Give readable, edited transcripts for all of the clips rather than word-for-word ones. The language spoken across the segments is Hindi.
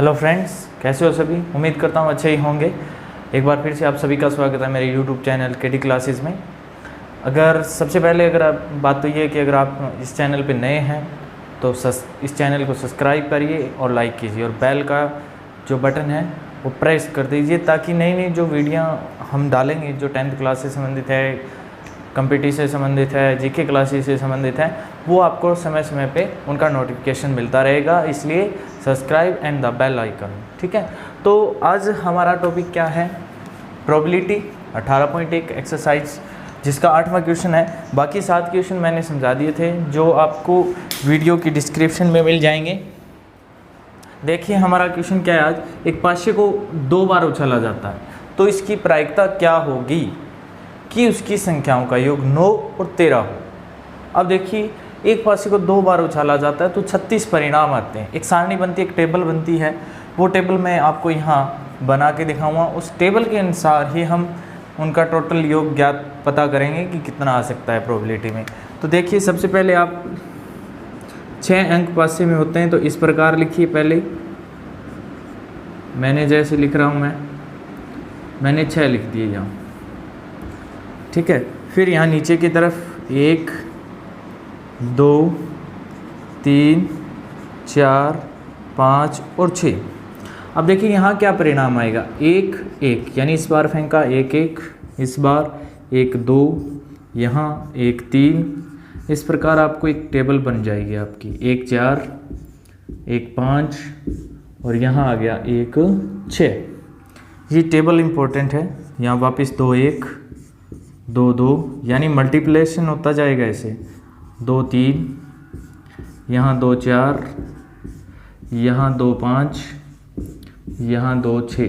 हेलो फ्रेंड्स, कैसे हो सभी। उम्मीद करता हूँ अच्छे ही होंगे। एक बार फिर से आप सभी का स्वागत है मेरे यूट्यूब चैनल केडी क्लासेस में। अगर सबसे पहले आप बात तो ये है कि अगर आप इस चैनल पे नए हैं तो इस चैनल को सब्सक्राइब करिए और लाइक कीजिए और बेल का जो बटन है वो प्रेस कर दीजिए, ताकि नई नई जो वीडियो हम डालेंगे जो 10th क्लास से संबंधित है, कंपटीशन से संबंधित है, जीके क्लासेस से संबंधित है, वो आपको समय समय पे उनका नोटिफिकेशन मिलता रहेगा। इसलिए subscribe and the bell icon. ठीक है, तो आज हमारा टॉपिक क्या है? प्रोबेबिलिटी 18.1 एक्सरसाइज, जिसका 8वां क्वेश्चन है। बाकी 7 क्वेश्चन मैंने समझा दिए थे जो आपको वीडियो की डिस्क्रिप्शन में मिल जाएंगे। देखिए हमारा क्वेश्चन क्या है आज। एक पासे को 2 बार उछाला जाता है तो इसकी प्रायिकता क्या होगी कि उसकी संख्याओं का योग 9 और 13 हो। अब देखिए एक पासे को 2 बार उछाला जाता है तो 36 परिणाम आते हैं। एक सारणी बनती है, एक टेबल बनती है। वो टेबल मैं आपको यहाँ बना के दिखाऊंगा। उस टेबल के अनुसार ही हम उनका टोटल योग ज्ञात पता करेंगे कि कितना आ सकता है प्रोबेबिलिटी में। तो देखिए सबसे पहले आप 6 अंक पासे में होते हैं तो इस प्रकार लिखिए। पहले मैंने जैसे लिख रहा हूँ मैंने 6 लिख दिए यहाँ। ठीक है, फिर यहाँ नीचे की तरफ 1 2 3 4 5 और 6। अब देखिए यहाँ क्या परिणाम आएगा। 1 1 यानी इस बार फेंका 1 1, इस बार 1 2, यहाँ 1 3। इस प्रकार आपको एक टेबल बन जाएगी आपकी। 1 4 1 5 और यहाँ आ गया 1 6। ये टेबल इम्पोर्टेंट है। यहाँ वापस 2 1 2 2 यानी मल्टीप्लिकेशन होता जाएगा ऐसे। 2 3, यहाँ 2 4, यहाँ 2 5, यहाँ 2 6।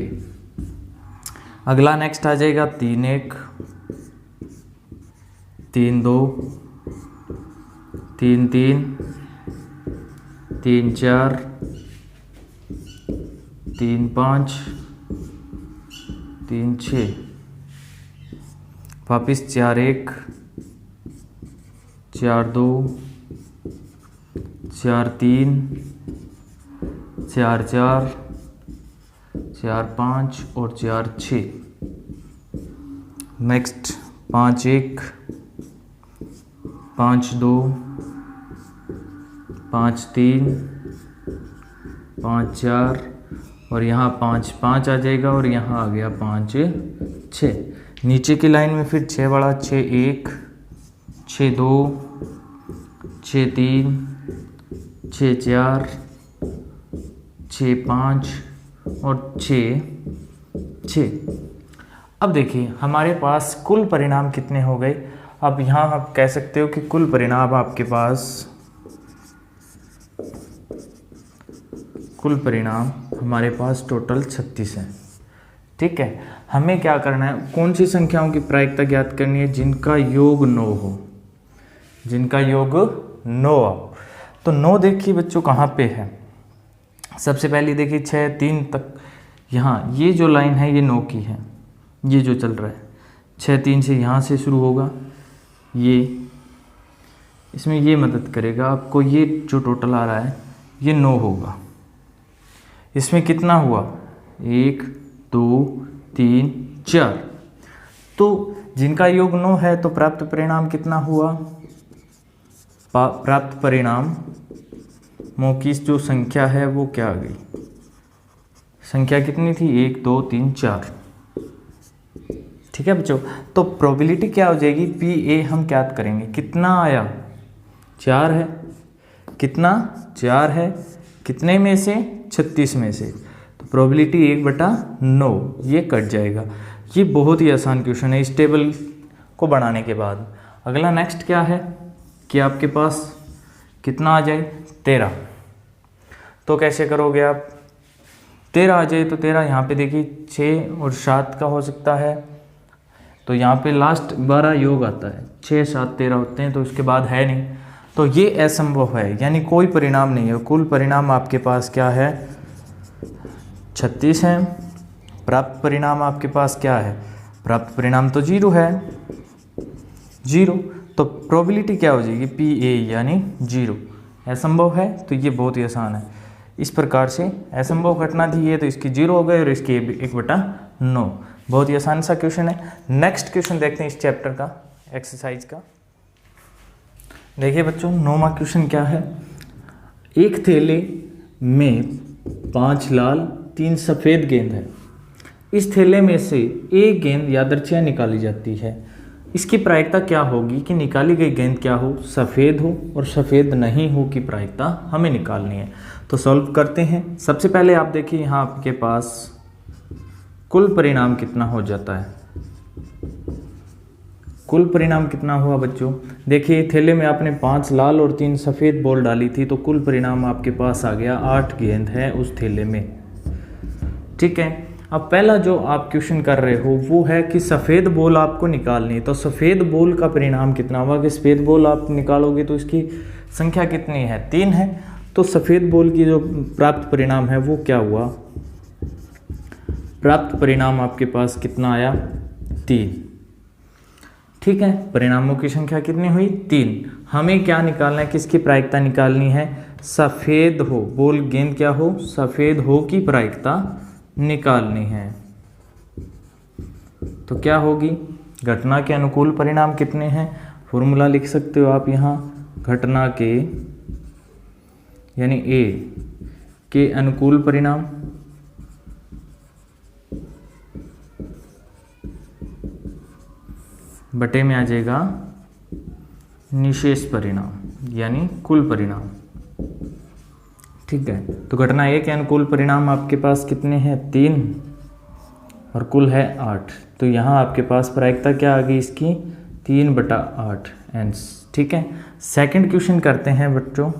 अगला नेक्स्ट आ जाएगा 3 1 3 2 3 3 3 4 3 5 3 6। वापिस 4 1 4 2 4 3 4 4 4 5 और 4 6। नेक्स्ट 5 1 5 2 5 3 5 4 और यहाँ 5 5 आ जाएगा और यहाँ आ गया 5 6। नीचे की लाइन में फिर 6 बड़ा 6 1 6 2 6 3 6 4 6 5 और 6 6। अब देखिए हमारे पास कुल परिणाम कितने हो गए। अब यहाँ आप कह सकते हो कि कुल परिणाम आपके पास हमारे पास टोटल 36 है। ठीक है, हमें क्या करना है, कौन सी संख्याओं की प्रायिकता ज्ञात करनी है जिनका योग 9 हो, जिनका योग 9 हो। तो 9 देखिए बच्चों कहाँ पे है। सबसे पहले देखिए 6 3 तक, यहाँ ये जो लाइन है ये 9 की है, ये जो चल रहा है 6 3 से यहाँ से शुरू होगा। ये इसमें ये मदद करेगा आपको। ये जो टोटल आ रहा है ये 9 होगा। इसमें कितना हुआ 1 2 3 4। तो जिनका योग 9 है तो प्राप्त परिणाम कितना हुआ। प्राप्त परिणाम की जो संख्या है वो क्या आ गई। संख्या कितनी थी 1 2 3 4। ठीक है बच्चों, तो प्रोबेबिलिटी क्या हो जाएगी PA हम क्या करेंगे। कितना आया 4 है। कितना 4 है, कितने में से 36 में से। तो प्रोबेबिलिटी 1/9 ये कट जाएगा। ये बहुत ही आसान क्वेश्चन है इस टेबल को बनाने के बाद। अगला नेक्स्ट क्या है कि आपके पास कितना आ जाए 13। तो कैसे करोगे आप। 13 आ जाए तो 13 यहाँ पे देखिए 6 और 7 का हो सकता है। तो यहाँ पे लास्ट 12 योग आता है, 6 7 13 होते हैं, तो उसके बाद है नहीं। तो ये असंभव है, यानी कोई परिणाम नहीं है। कुल परिणाम आपके पास क्या है 36 है। प्राप्त परिणाम आपके पास क्या है, प्राप्त परिणाम तो 0 है, 0। तो प्रोबेबिलिटी क्या हो जाएगी PA यानी 0। असंभव है तो ये बहुत ही आसान है। इस प्रकार से असंभव घटना थी ये, तो इसकी 0 हो गए और इसकी 1/9। बहुत ही आसान सा क्वेश्चन है। नेक्स्ट क्वेश्चन देखते हैं इस चैप्टर का, एक्सरसाइज का। देखिए बच्चों 9वां क्वेश्चन क्या है। एक थैले में 5 लाल 3 सफ़ेद गेंद है। इस थैले में से एक गेंद यादृच्छिक निकाली जाती है। इसकी प्रायिकता क्या होगी कि निकाली गई गेंद क्या हो, सफ़ेद हो और सफ़ेद नहीं हो की प्रायिकता हमें निकालनी है। तो सॉल्व करते हैं। सबसे पहले आप देखिए यहाँ आपके पास कुल परिणाम कितना हो जाता है। कुल परिणाम कितना हुआ बच्चों, देखिए थैले में आपने 5 लाल और 3 सफ़ेद बॉल डाली थी, तो कुल परिणाम आपके पास आ गया 8 गेंद है उस थैले में। ठीक है, अब पहला जो आप क्वेश्चन कर रहे हो वो है कि सफ़ेद बॉल आपको निकालनी है। तो सफ़ेद बॉल का परिणाम कितना हुआ कि सफ़ेद बॉल आप निकालोगे तो इसकी संख्या कितनी है, 3 है। तो सफ़ेद बॉल की जो प्राप्त परिणाम है वो क्या हुआ, प्राप्त परिणाम आपके पास कितना आया, 3। ठीक है, परिणामों की संख्या कितनी हुई, 3। हमें क्या निकालना है, किसकी प्रायिकता निकालनी है, सफ़ेद हो, बॉल गेंद क्या हो, सफ़ेद हो की प्रायिकता निकालनी है। तो क्या होगी, घटना के अनुकूल परिणाम कितने हैं, फॉर्मूला लिख सकते हो आप यहाँ, घटना के यानी ए के अनुकूल परिणाम बटे में आ जाएगा निशेष परिणाम यानी कुल परिणाम। ठीक है, तो घटना ए के अनुकूल परिणाम आपके पास कितने हैं, 3 और कुल है 8। तो यहाँ आपके पास प्रायिकता क्या आ गई इसकी, 3/8 एंस। ठीक है, सेकंड क्वेश्चन करते हैं बच्चों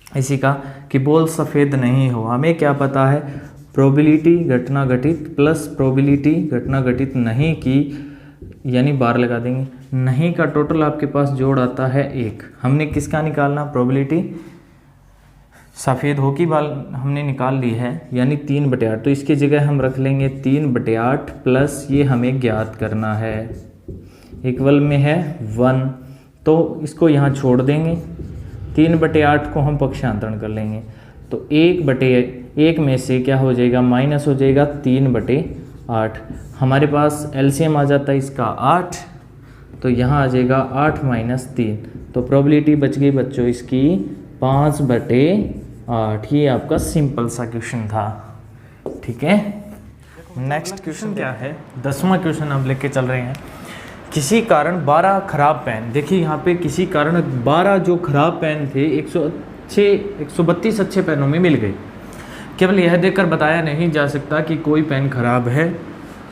इसी का कि बॉल सफ़ेद नहीं हो। हमें क्या पता है, प्रोबेबिलिटी घटना घटित प्लस प्रोबेबिलिटी घटना घटित नहीं की, यानी 12 लगा देंगे, नहीं का टोटल आपके पास जोड़ आता है 1। हमने किसका निकालना, प्रोबेबिलिटी सफ़ेद हो की बाल हमने निकाल ली है यानी 3/8। तो इसकी जगह हम रख लेंगे 3/8 प्लस ये हमें ज्ञात करना है, इक्वल में है 1। तो इसको यहाँ छोड़ देंगे, 3/8 को हम पक्षांतरण कर लेंगे। तो 1/1 में से क्या हो जाएगा, माइनस हो जाएगा 3/8। हमारे पास एलसीएम आ जाता है इसका 8, तो यहाँ आ जाएगा 8 - 3। तो प्रोबेबिलिटी बच गई बच्चों इसकी 5/8। ये आपका सिंपल सा क्वेश्चन था। ठीक है, नेक्स्ट क्वेश्चन क्या है, 10वां क्वेश्चन हम लेके चल रहे हैं। किसी कारण 12 खराब पेन, देखिए यहाँ पे किसी कारण 12 जो खराब पेन थे 132 अच्छे पेनों में मिल गए। केवल यह देखकर बताया नहीं जा सकता कि कोई पेन खराब है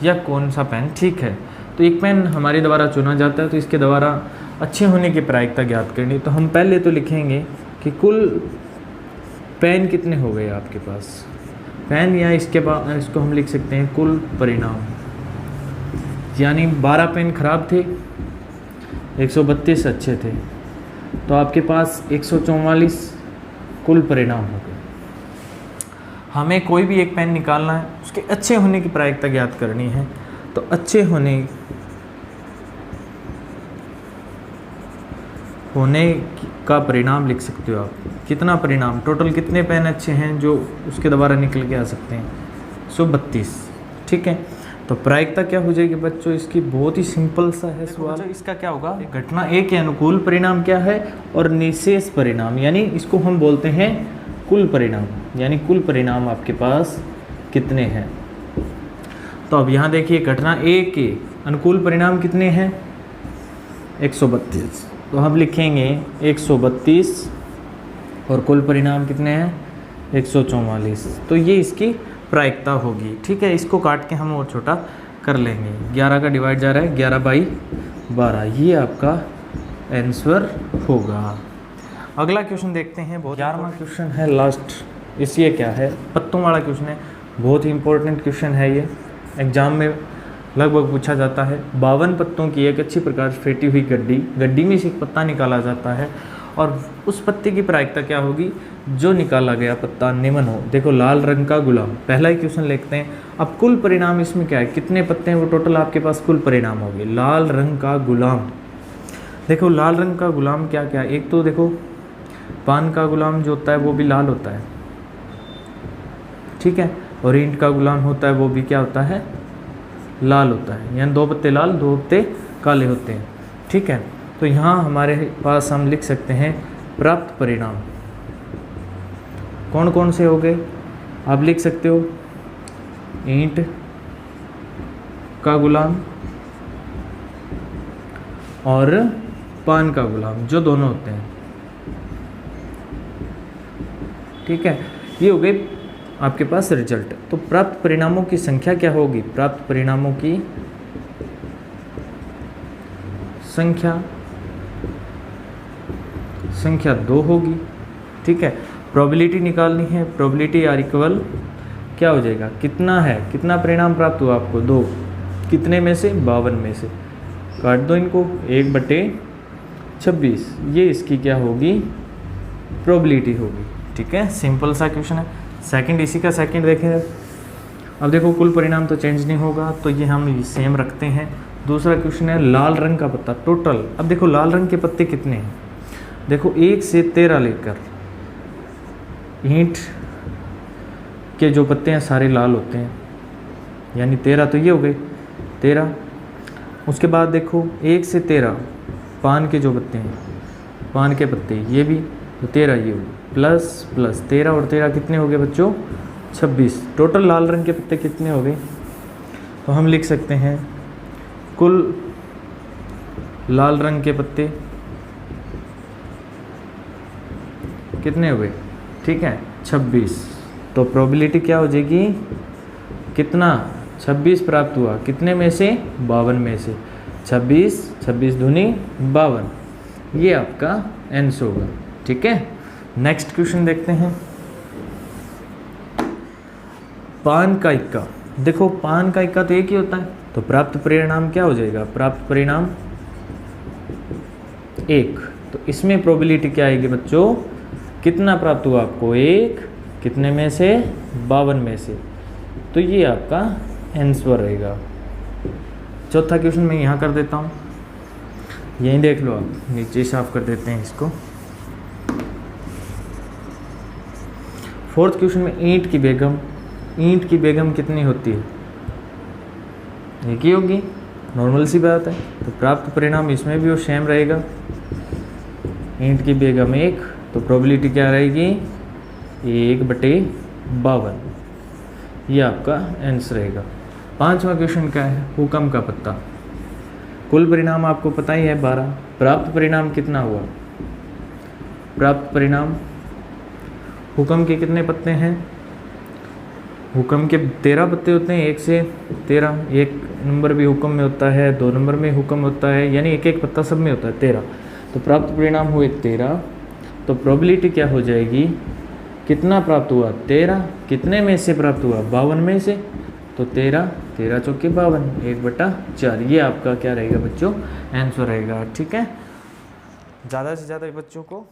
या कौन सा पेन ठीक है। तो एक पेन हमारे द्वारा चुना जाता है, तो इसके द्वारा अच्छे होने की प्रायिकता ज्ञात करनी। तो हम पहले तो लिखेंगे कि कुल पेन कितने हो गए आपके पास पेन, या इसके बाद इसको हम लिख सकते हैं कुल परिणाम, यानी 12 पेन खराब थे, 132 अच्छे थे, तो आपके पास 144 कुल परिणाम हो गए। हमें कोई भी एक पेन निकालना है, उसके अच्छे होने की प्रायिकता ज्ञात करनी है। तो अच्छे होने का परिणाम लिख सकते हो आप, कितना परिणाम, टोटल कितने पेन अच्छे हैं जो उसके द्वारा निकल के आ सकते हैं, 132। ठीक है, तो प्रायिकता क्या हो जाएगी बच्चों इसकी, बहुत ही सिंपल सा है सवाल। इसका क्या होगा, घटना ए के अनुकूल परिणाम क्या है और निशेष परिणाम, यानी इसको हम बोलते हैं कुल परिणाम, यानी कुल परिणाम आपके पास कितने हैं। तो अब यहाँ देखिए घटना ए के अनुकूल परिणाम कितने हैं, 132। तो हम लिखेंगे 132 और कुल परिणाम कितने हैं, 144। तो ये इसकी प्रायिकता होगी। ठीक है, इसको काट के हम और छोटा कर लेंगे, 11 का डिवाइड जा रहा है 11/12, ये आपका आंसर होगा। अगला क्वेश्चन देखते हैं, 11वां क्वेश्चन है लास्ट। इसलिए क्या है, पत्तों वाला क्वेश्चन है, बहुत ही इंपॉर्टेंट क्वेश्चन है ये, एग्जाम में लगभग पूछा जाता है। 52 पत्तों की एक अच्छी प्रकार से फेंटी हुई गड्डी में से एक पत्ता निकाला जाता है और उस पत्ते की प्रायिकता क्या होगी, जो निकाला गया पत्ता निम्न हो। देखो लाल रंग का गुलाम, पहला ही क्वेश्चन लिखते हैं। अब कुल परिणाम इसमें क्या है, कितने पत्ते हैं वो टोटल आपके पास कुल परिणाम होंगे। लाल रंग का गुलाम, देखो लाल रंग का गुलाम क्या क्या, एक तो देखो पान का गुलाम जो होता है वो भी लाल होता है, ठीक है। और ईंट का गुलाम होता है वो भी क्या होता है, लाल होता है, यानी 2 पत्ते लाल 2 पत्ते काले होते हैं, ठीक है। तो यहाँ हमारे पास हम लिख सकते हैं प्राप्त परिणाम कौन कौन से हो गए, आप लिख सकते हो ईंट का गुलाम और पान का गुलाम, जो दोनों होते हैं, ठीक है। ये हो गए आपके पास रिजल्ट। तो प्राप्त परिणामों की संख्या क्या होगी, प्राप्त परिणामों की संख्या 2 होगी, ठीक है। प्रोबेबिलिटी निकालनी है, प्रोबेबिलिटी आर इक्वल क्या हो जाएगा, कितना है, कितना परिणाम प्राप्त हुआ आपको, 2, कितने में से, 52 में से, काट दो इनको, 1/26, ये इसकी क्या होगी, प्रोबेबिलिटी होगी, ठीक है। सिंपल सा क्वेश्चन है। सेकंड, इसी का सेकंड देखें। अब देखो कुल परिणाम तो चेंज नहीं होगा, तो ये हम सेम रखते हैं। दूसरा क्वेश्चन है लाल रंग का पत्ता टोटल। अब देखो लाल रंग के पत्ते कितने हैं, देखो 1 से 13 लेकर, ईंट के जो पत्ते हैं सारे लाल होते हैं, यानी 13 तो ये हो गए 13। उसके बाद देखो 1 से 13 पान के जो पत्ते हैं, पान के पत्ते ये भी, तो 13 ये हो गए, प्लस 13 और 13 कितने हो गए बच्चों, 26। टोटल लाल रंग के पत्ते कितने हो गए, तो हम लिख सकते हैं कुल लाल रंग के पत्ते कितने हो गए, ठीक है, 26। तो प्रोबेबिलिटी क्या हो जाएगी, कितना, 26 प्राप्त हुआ, कितने में से, 52 में से, 26 दूनी 52, ये आपका आंसर होगा, ठीक है। नेक्स्ट क्वेश्चन देखते हैं। पान का इक्का, देखो पान का इक्का तो एक ही होता है, तो प्राप्त परिणाम क्या हो जाएगा, प्राप्त परिणाम 1। तो इसमें प्रोबेबिलिटी क्या आएगी बच्चों, कितना प्राप्त हुआ आपको, 1, कितने में से, 52 में से, तो ये आपका आंसर रहेगा। चौथा क्वेश्चन मैं यहाँ कर देता हूँ, यहीं देख लो आप, नीचे साफ कर देते हैं इसको। फोर्थ क्वेश्चन में ईंट की बेगम कितनी होती है, एक ही होगी, नॉर्मल सी बात है। तो प्राप्त परिणाम इसमें भी वो सेम रहेगा, ईंट की बेगम 1, तो प्रोबेबिलिटी क्या रहेगी, 1/52, ये आपका आंसर रहेगा। पांचवा क्वेश्चन क्या है, हुक्म का पत्ता। कुल परिणाम आपको पता ही है 12, प्राप्त परिणाम कितना हुआ, प्राप्त परिणाम हुक्म के कितने पत्ते हैं, हुक्म के 13 पत्ते होते हैं, 1 से 13, 1 नंबर भी हुक्म में होता है, 2 नंबर में हुक्म होता है, यानी एक एक पत्ता सब में होता है 13। तो प्राप्त परिणाम हुए 13, तो प्रोबेबिलिटी क्या हो जाएगी, कितना प्राप्त हुआ, 13, कितने में से प्राप्त हुआ, 52 में से, तो 13 चौके 52, 1/4, ये आपका क्या रहेगा बच्चों, आंसर रहेगा, ठीक है। ज़्यादा से ज़्यादा बच्चों को